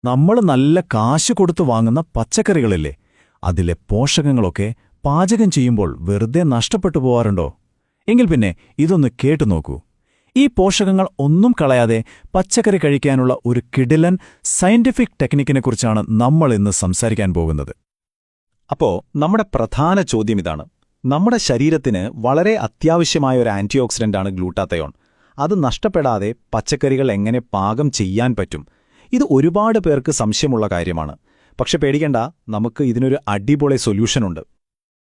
നമ്മൾ നല്ല കാശ് കൊടുത്തു വാങ്ങുന്ന പച്ചക്കറികളില്ലേ, അതിലെ പോഷകങ്ങളൊക്കെ പാചകം ചെയ്യുമ്പോൾ വെറുതെ നഷ്ടപ്പെട്ടു പോവാറുണ്ടോ? എങ്കിൽ പിന്നെ ഇതൊന്ന് കേട്ടുനോക്കൂ. ഈ പോഷകങ്ങൾ ഒന്നും കളയാതെ പച്ചക്കറി കഴിക്കാനുള്ള ഒരു കിടിലൻ സയന്റിഫിക് ടെക്നിക്കിനെക്കുറിച്ചാണ് നമ്മൾ ഇന്ന് സംസാരിക്കാൻ പോകുന്നത്. അപ്പോ നമ്മുടെ പ്രധാന ചോദ്യം ഇതാണ്. നമ്മുടെ ശരീരത്തിന് വളരെ അത്യാവശ്യമായ ഒരു ആന്റിഓക്സിഡന്റാണ് ഗ്ലൂട്ടാത്തയോൺ. അത് നഷ്ടപ്പെടാതെ പച്ചക്കറികൾ എങ്ങനെ പാകം ചെയ്യാൻ പറ്റും? ഇത് ഒരുപാട് പേർക്ക് സംശയമുള്ള കാര്യമാണ്. പക്ഷെ പേടിക്കേണ്ട, നമുക്ക് ഇതിനൊരു അടിപൊളി സൊല്യൂഷനുണ്ട്.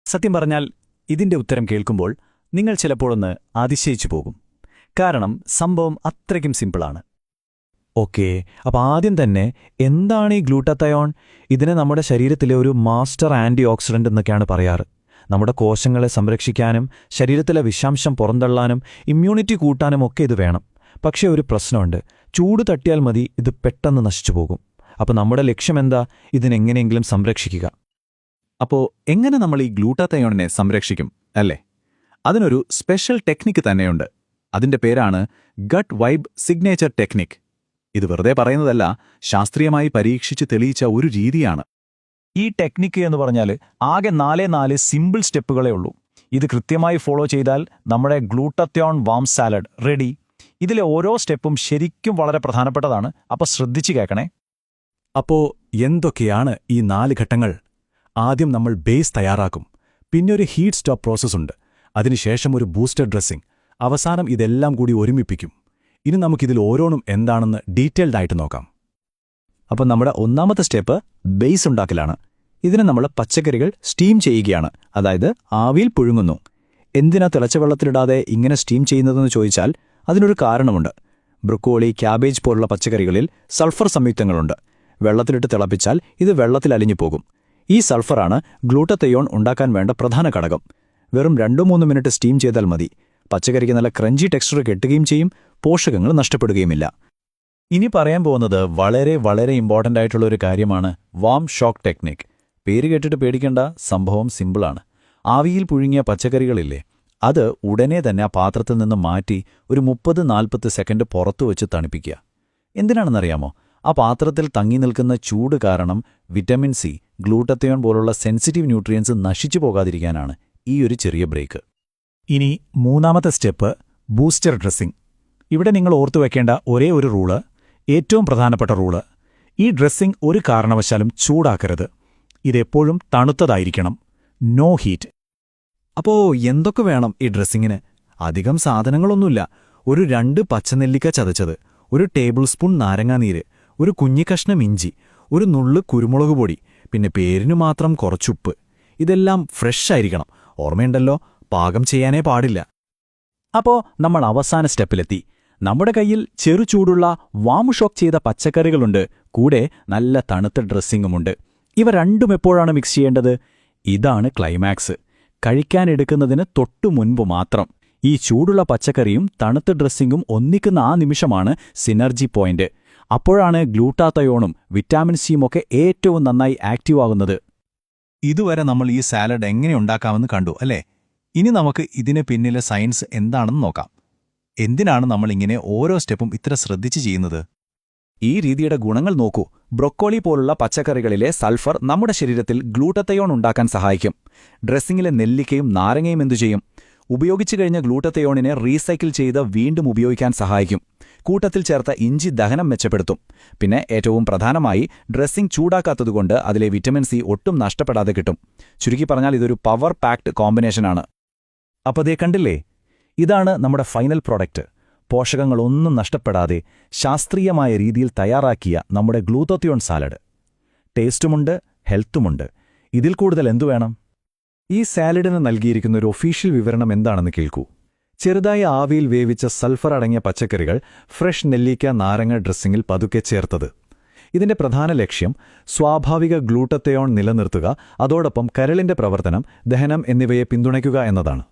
സത്യം പറഞ്ഞാൽ ഇതിന്റെ ഉത്തരം കേൾക്കുമ്പോൾ നിങ്ങൾ ചിലപ്പോഴൊന്ന് അതിശയിച്ചു പോകും. കാരണം സംഭവം അത്രയ്ക്കും സിമ്പിളാണ്. ഓക്കേ, അപ്പോൾ ആദ്യം തന്നെ എന്താണ് ഈ ഗ്ലൂട്ടാത്തയോൺ? ഇതിനെ നമ്മുടെ ശരീരത്തിലെ ഒരു മാസ്റ്റർ ആന്റി ഓക്സിഡന്റ് എന്നൊക്കെയാണ് പറയാറ്. നമ്മുടെ കോശങ്ങളെ സംരക്ഷിക്കാനും ശരീരത്തിലെ വിഷാംശം പുറന്തള്ളാനും ഇമ്മ്യൂണിറ്റി കൂട്ടാനും ഒക്കെ ഇത് വേണം. പക്ഷേ ഒരു പ്രശ്നമുണ്ട്. ചൂട് തട്ടിയാൽ മതി ഇത് പെട്ടെന്ന് നശിച്ചുപോകും. അപ്പോൾ നമ്മുടെ ലക്ഷ്യമെന്താ? ഇതിനെങ്ങനെയെങ്കിലും സംരക്ഷിക്കുക. അപ്പോൾ എങ്ങനെ നമ്മൾ ഈ ഗ്ലൂട്ടാത്തയോണിനെ സംരക്ഷിക്കും അല്ലേ? അതിനൊരു സ്പെഷ്യൽ ടെക്നിക്ക് തന്നെയുണ്ട്. അതിന്റെ പേരാണ് ഗട്ട് വൈബ് സിഗ്നേച്ചർ ടെക്നിക്. ഇത് വെറുതെ പറയുന്നതല്ല, ശാസ്ത്രീയമായി പരീക്ഷിച്ച് തെളിയിച്ച ഒരു രീതിയാണ്. ഈ ടെക്നിക്ക് എന്ന് പറഞ്ഞാൽ ആകെ 4 സിമ്പിൾ സ്റ്റെപ്പുകളേ ഉള്ളൂ. ഇത് കൃത്യമായി ഫോളോ ചെയ്താൽ നമ്മുടെ ഗ്ലൂട്ടാത്തയോൺ വാം സാലഡ് റെഡി. ഇതിലെ ഓരോ സ്റ്റെപ്പും ശരിക്കും വളരെ പ്രധാനപ്പെട്ടതാണ്. അപ്പോൾ ശ്രദ്ധിച്ചു കേൾക്കണേ. അപ്പോ എന്തൊക്കെയാണ് ഈ 4 ഘട്ടങ്ങൾ? ആദ്യം നമ്മൾ ബേസ് തയ്യാറാക്കും. പിന്നെ ഒരു ഹീറ്റ് സ്റ്റോപ്പ് പ്രോസസ്സുണ്ട്. അതിനുശേഷം ഒരു ബൂസ്റ്റർ ഡ്രസ്സിംഗ്. അവസാനം ഇതെല്ലാം കൂടി ഒരുമിപ്പിക്കും. ഇനി നമുക്കിതിൽ ഓരോന്നും എന്താണെന്ന് ഡീറ്റെയിൽഡായിട്ട് നോക്കാം. അപ്പോൾ നമ്മുടെ ഒന്നാമത്തെ സ്റ്റെപ്പ് ബേസ് ഉണ്ടാക്കലാണ്. ഇതിന് നമ്മൾ പച്ചക്കറികൾ സ്റ്റീം ചെയ്യുകയാണ്, അതായത് ആവിയിൽ പുഴുങ്ങുന്നു. എന്തിനാ തിളച്ച വെള്ളത്തിലിടാതെ ഇങ്ങനെ സ്റ്റീം ചെയ്യുന്നതെന്ന് ചോദിച്ചാൽ അതിനൊരു കാരണമുണ്ട്. ബ്രൊക്കോളി, ക്യാബേജ് പോലുള്ള പച്ചക്കറികളിൽ സൾഫർ സംയുക്തങ്ങളുണ്ട്. വെള്ളത്തിലിട്ട് തിളപ്പിച്ചാൽ ഇത് വെള്ളത്തിൽ അലിഞ്ഞു പോകും. ഈ സൾഫറാണ് ഗ്ലൂട്ടാത്തയോൺ ഉണ്ടാക്കാൻ വേണ്ട പ്രധാന ഘടകം. വെറും 2-3 മിനിറ്റ് സ്റ്റീം ചെയ്താൽ മതി. പച്ചക്കറിക്ക് നല്ല ക്രഞ്ചി ടെക്സ്ചർ കിട്ടുകയും ചെയ്യും, പോഷകങ്ങൾ നഷ്ടപ്പെടുകയുമില്ല. ഇനി പറയാൻ പോകുന്നത് വളരെ വളരെ ഇമ്പോർട്ടൻ്റ് ആയിട്ടുള്ള ഒരു കാര്യമാണ് വാം ഷോക്ക് ടെക്നിക്. പേര് കേട്ടിട്ട് പേടിക്കേണ്ട, സംഭവം സിമ്പിളാണ്. ആവിയിൽ പുഴുങ്ങിയ പച്ചക്കറികളില്ലേ, അത് ഉടനെ തന്നെ ആ പാത്രത്തിൽ നിന്ന് മാറ്റി ഒരു 30-40 സെക്കൻഡ് പുറത്തുവച്ച് തണുപ്പിക്കുക. എന്തിനാണെന്നറിയാമോ? ആ പാത്രത്തിൽ തങ്ങി നിൽക്കുന്ന ചൂട് കാരണം വിറ്റമിൻ സി, ഗ്ലൂട്ടാത്തയോൺ പോലുള്ള സെൻസിറ്റീവ് ന്യൂട്രിയൻസ് നശിച്ചു പോകാതിരിക്കാനാണ് ഈ ഒരു ചെറിയ ബ്രേക്ക്. ഇനി മൂന്നാമത്തെ സ്റ്റെപ്പ് ബൂസ്റ്റർ ഡ്രസ്സിംഗ്. ഇവിടെ നിങ്ങൾ ഓർത്തുവെക്കേണ്ട ഒരേ ഒരു റൂള്, ഏറ്റവും പ്രധാനപ്പെട്ട റൂള്, ഈ ഡ്രസ്സിംഗ് ഒരു കാരണവശാലും ചൂടാക്കരുത്. ഇതെപ്പോഴും തണുത്തതായിരിക്കണം. No heat. അപ്പോൾ എന്തൊക്കെ വേണം ഈ ഡ്രസ്സിങ്ങിന്? അധികം സാധനങ്ങളൊന്നുമില്ല. ഒരു 2 പച്ചനെല്ലിക്ക ചതച്ചത്, ഒരു ടേബിൾ സ്പൂൺ നാരങ്ങാനീര്, ഒരു കുഞ്ഞിക്കഷ്ണം ഇഞ്ചി, ഒരു നുള്ള് കുരുമുളക് പൊടി, പിന്നെ പേരിനു മാത്രം കുറച്ചുപ്പ്. ഇതെല്ലാം ഫ്രഷ് ആയിരിക്കണം. ഓർമ്മയുണ്ടല്ലോ, പാകം ചെയ്യാനേ പാടില്ല. അപ്പോൾ നമ്മൾ അവസാന സ്റ്റെപ്പിലെത്തി. നമ്മുടെ കയ്യിൽ ചെറുചൂടുള്ള വാം ഷോക്ക് ചെയ്ത പച്ചക്കറികളുണ്ട്, കൂടെ നല്ല തണുത്ത ഡ്രസ്സിങ്ങുമുണ്ട്. ഇവ രണ്ടും എപ്പോഴാണ് മിക്സ് ചെയ്യേണ്ടത്? ഇതാണ് ക്ലൈമാക്സ്. കഴിക്കാനെടുക്കുന്നതിന് തൊട്ടു മുൻപ് മാത്രം. ഈ ചൂടുള്ള പച്ചക്കറിയും തണുത്ത ഡ്രസ്സിങ്ങും ഒന്നിക്കുന്ന ആ നിമിഷമാണ് സിനർജി പോയിന്റ്. അപ്പോഴാണ് ഗ്ലൂട്ടാത്തയോണും വിറ്റാമിൻ സിയും ഒക്കെ ഏറ്റവും നന്നായി ആക്റ്റീവ് ആകുന്നത്. ഇതുവരെ നമ്മൾ ഈ സാലഡ് എങ്ങനെ ഉണ്ടാക്കാമെന്ന് കണ്ടു അല്ലേ? ഇനി നമുക്ക് ഇതിന് പിന്നിലെ സയൻസ് എന്താണെന്ന് നോക്കാം. എന്തിനാണ് നമ്മളിങ്ങനെ ഓരോ സ്റ്റെപ്പും ഇത്ര ശ്രദ്ധിച്ച് ചെയ്യുന്നത്? ഈ രീതിയുടെ ഗുണങ്ങൾ നോക്കൂ. ബ്രൊക്കോളി പോലുള്ള പച്ചക്കറികളിലെ സൾഫർ നമ്മുടെ ശരീരത്തിൽ ഗ്ലൂട്ടാത്തയോൺ ഉണ്ടാക്കാൻ സഹായിക്കും. ഡ്രസ്സിങ്ങിലെ നെല്ലിക്കയും നാരങ്ങയും എന്തു ചെയ്യും? ഉപയോഗിച്ചു കഴിഞ്ഞ ഗ്ലൂട്ടാത്തയോണിനെ റീസൈക്കിൾ ചെയ്ത് വീണ്ടും ഉപയോഗിക്കാൻ സഹായിക്കും. കൂട്ടത്തിൽ ചേർത്ത ഇഞ്ചി ദഹനം മെച്ചപ്പെടുത്തും. പിന്നെ ഏറ്റവും പ്രധാനമായി ഡ്രസ്സിംഗ് ചൂടാക്കാത്തതുകൊണ്ട് അതിലെ വിറ്റമിൻ സി ഒട്ടും നഷ്ടപ്പെടാതെ കിട്ടും. ചുരുക്കി പറഞ്ഞാൽ ഇതൊരു പവർ പാക്ഡ് കോമ്പിനേഷനാണ്. അപ്പോൾ ദേ കണ്ടില്ലേ, ഇതാണ് നമ്മുടെ ഫൈനൽ പ്രോഡക്റ്റ്. പോഷകങ്ങളൊന്നും നഷ്ടപ്പെടാതെ ശാസ്ത്രീയമായ രീതിയിൽ തയ്യാറാക്കിയ നമ്മുടെ ഗ്ലൂട്ടാത്തയോൺ സാലഡ്. ടേസ്റ്റുമുണ്ട്, ഹെൽത്തുമുണ്ട്. ഇതിൽ കൂടുതൽ എന്തു വേണം? ഈ സാലഡിന് നൽകിയിരിക്കുന്ന ഒരു ഒഫീഷ്യൽ വിവരണം എന്താണെന്ന് കേൾക്കൂ. ചെറുതായി ആവിയിൽ വേവിച്ച സൾഫർ അടങ്ങിയ പച്ചക്കറികൾ ഫ്രഷ് നെല്ലിക്ക നാരങ്ങ ഡ്രസ്സിങ്ങിൽ പതുക്കെ ചേർത്തത്. ഇതിന്റെ പ്രധാന ലക്ഷ്യം സ്വാഭാവിക ഗ്ലൂട്ടാത്തയോൺ നിലനിർത്തുക, അതോടൊപ്പം കരളിന്റെ പ്രവർത്തനം, ദഹനം എന്നിവയെ പിന്തുണയ്ക്കുക എന്നതാണ്.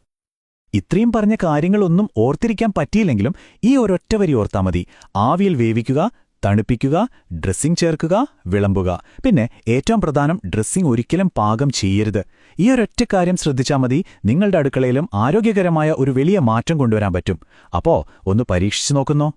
ഇത്രയും പറഞ്ഞ കാര്യങ്ങളൊന്നും ഓർത്തിരിക്കാൻ പറ്റിയില്ലെങ്കിലും ഈ ഒരൊറ്റ വരി ഓർത്താൽ മതി. ആവിയിൽ വേവിക്കുക, തണുപ്പിക്കുക, ഡ്രസ്സിംഗ് ചേർക്കുക, വിളമ്പുക. പിന്നെ ഏറ്റവും പ്രധാനം, ഡ്രസ്സിംഗ് ഒരിക്കലും പാകം ചെയ്യരുത്. ഈ ഒരൊറ്റ കാര്യം ശ്രദ്ധിച്ചാൽ മതി, നിങ്ങളുടെ അടുക്കളയിലും ആരോഗ്യകരമായ ഒരു വലിയ മാറ്റം കൊണ്ടുവരാൻ പറ്റും. അപ്പോൾ ഒന്ന് പരീക്ഷിച്ചു നോക്കുന്നോ?